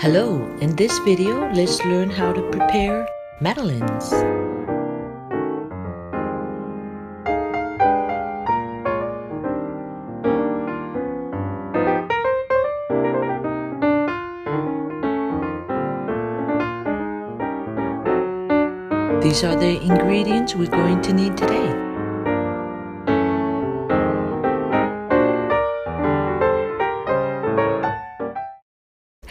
Hello, in this video, let's learn how to prepare madeleines. These are the ingredients we're going to need today.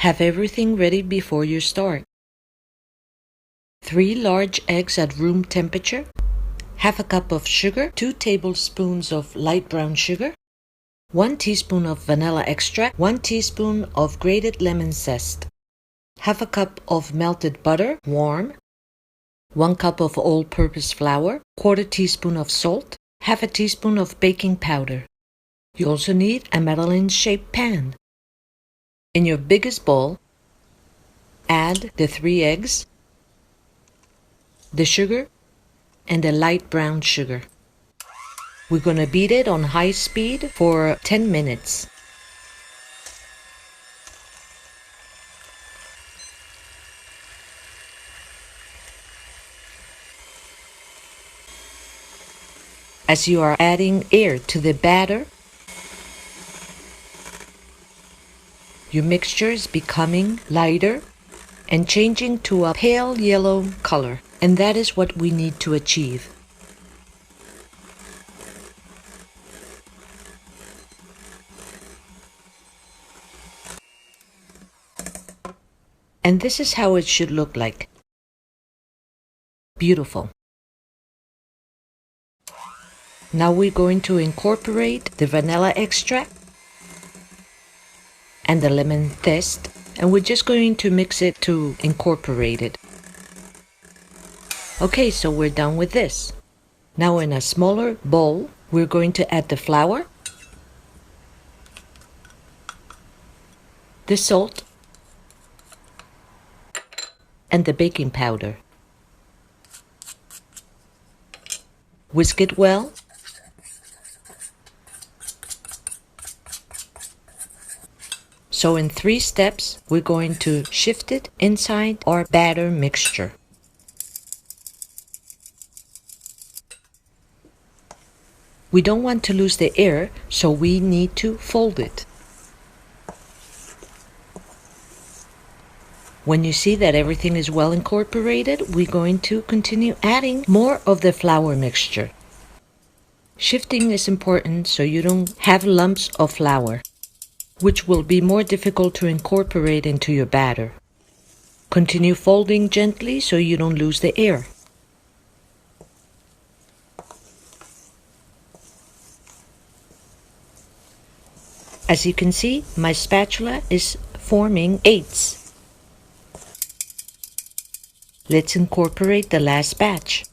Have everything ready before you start. 3 large eggs at room temperature, half a cup of sugar, 2 tablespoons of light brown sugar, 1 teaspoon of vanilla extract, 1 teaspoon of grated lemon zest, half a cup of melted butter, warm, 1 cup of all-purpose flour, 1/4 teaspoon of salt, half a teaspoon of baking powder. You also need a Madeleine-shaped pan. In your biggest bowl, add the 3 eggs, the sugar, and the light brown sugar. We're going to beat it on high speed for 10 minutes. As you are adding air to the batter, your mixture is becoming lighter and changing to a pale yellow color, and that is what we need to achieve. And this is how it should look like. Beautiful. Now we're going to incorporate the vanilla extract and the lemon zest, and we're just going to mix it to incorporate it. Okay, so we're done with this. Now in a smaller bowl, we're going to add the flour, the salt, and the baking powder. Whisk it well. So in 3 steps, we're going to shift it inside our batter mixture. We don't want to lose the air, so we need to fold it. When you see that everything is well incorporated, we're going to continue adding more of the flour mixture. Shifting is important so you don't have lumps of flour, which will be more difficult to incorporate into your batter. Continue folding gently so you don't lose the air. As you can see, my spatula is forming 8s. Let's incorporate the last batch.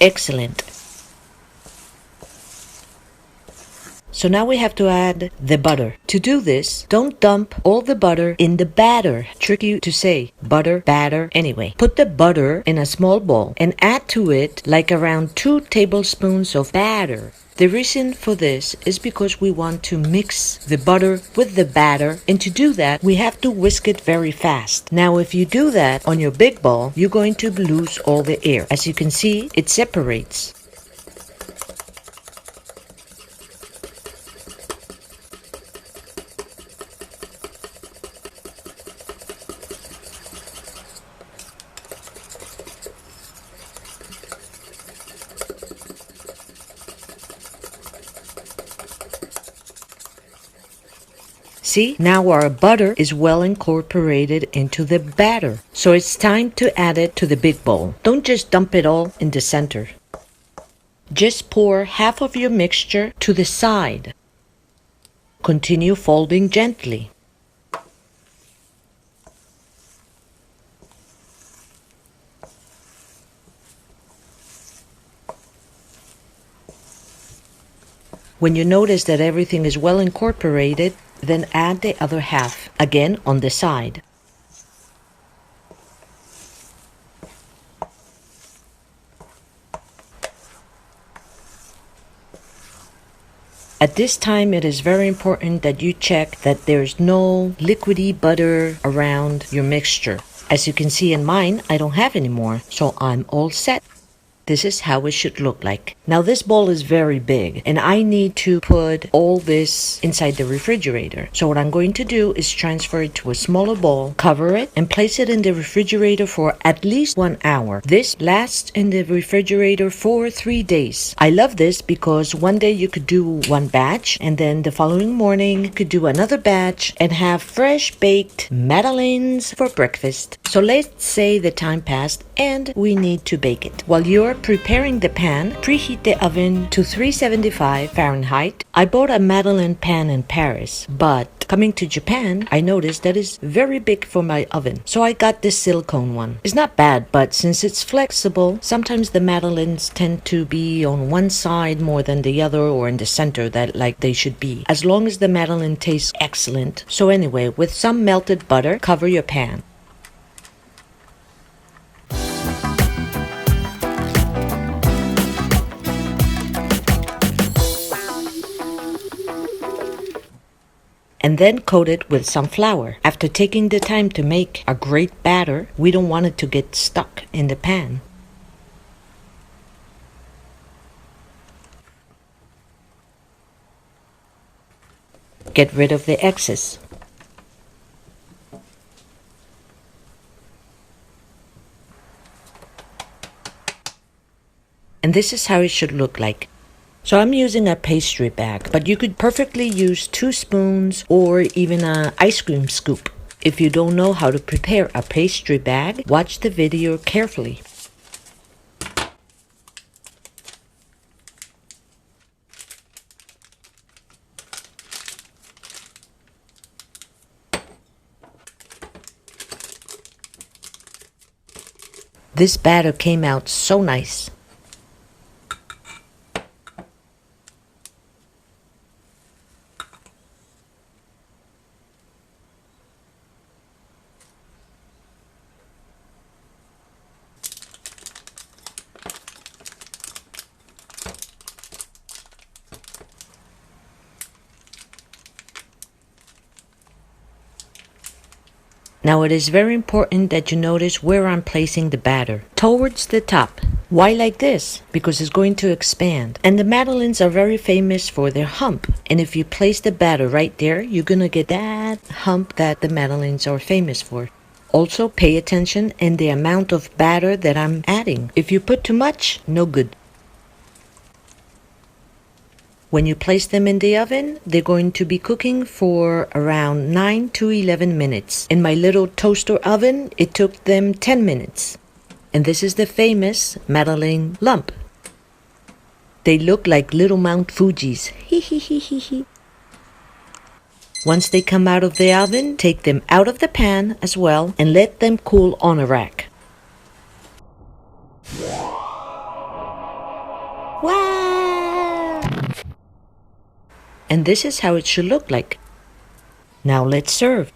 Excellent. So now we have to add the butter. To do this, don't dump all the butter in the batter. Tricky to say, butter, batter, anyway. Put the butter in a small bowl and add to it like around 2 tablespoons of batter. The reason for this is because we want to mix the butter with the batter, and to do that, we have to whisk it very fast. Now, if you do that on your big bowl, you're going to lose all the air. As you can see, it separates. See, now our butter is well incorporated into the batter. So it's time to add it to the big bowl. Don't just dump it all in the center. Just pour half of your mixture to the side. Continue folding gently. When you notice that everything is well incorporated, then add the other half, again on the side. At this time, it is very important that you check that there's no liquidy butter around your mixture. As you can see in mine, I don't have any more, so I'm all set. This is how it should look like. Now this bowl is very big and I need to put all this inside the refrigerator. So what I'm going to do is transfer it to a smaller bowl, cover it, and place it in the refrigerator for at least 1 hour. This lasts in the refrigerator for 3 days. I love this because one day you could do one batch and then the following morning you could do another batch and have fresh baked madeleines for breakfast. So let's say the time passed and we need to bake it. While you're preparing the pan, preheat the oven to 375 Fahrenheit. I bought a Madeleine pan in Paris, but coming to Japan, I noticed that it's very big for my oven. So I got this silicone one. It's not bad, but since it's flexible, sometimes the Madeleines tend to be on one side more than the other or in the center that like they should be. As long as the Madeleine tastes excellent. So anyway, with some melted butter, cover your pan. And then coat it with some flour. After taking the time to make a great batter, we don't want it to get stuck in the pan. Get rid of the excess. And this is how it should look like. So I'm using a pastry bag, but you could perfectly use 2 spoons or even an ice cream scoop. If you don't know how to prepare a pastry bag, watch the video carefully. This batter came out so nice. Now it is very important that you notice where I'm placing the batter. Towards the top. Why like this? Because it's going to expand. And the madeleines are very famous for their hump. And if you place the batter right there, you're gonna get that hump that the madeleines are famous for. Also pay attention in the amount of batter that I'm adding. If you put too much, no good. When you place them in the oven, they're going to be cooking for around 9 to 11 minutes. In my little toaster oven, it took them 10 minutes. And this is the famous Madeleine lump. They look like little Mount Fujis. Hee hee hee hee hee. Once they come out of the oven, take them out of the pan as well and let them cool on a rack. Wow! And this is how it should look like. Now let's serve.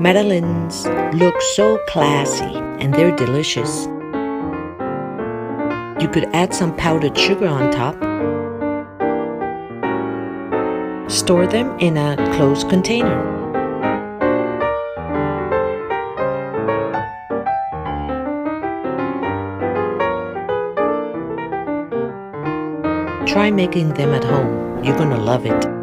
Madeleines look so classy and they're delicious. You could add some powdered sugar on top. Store them in a closed container. Try making them at home. You're gonna love it.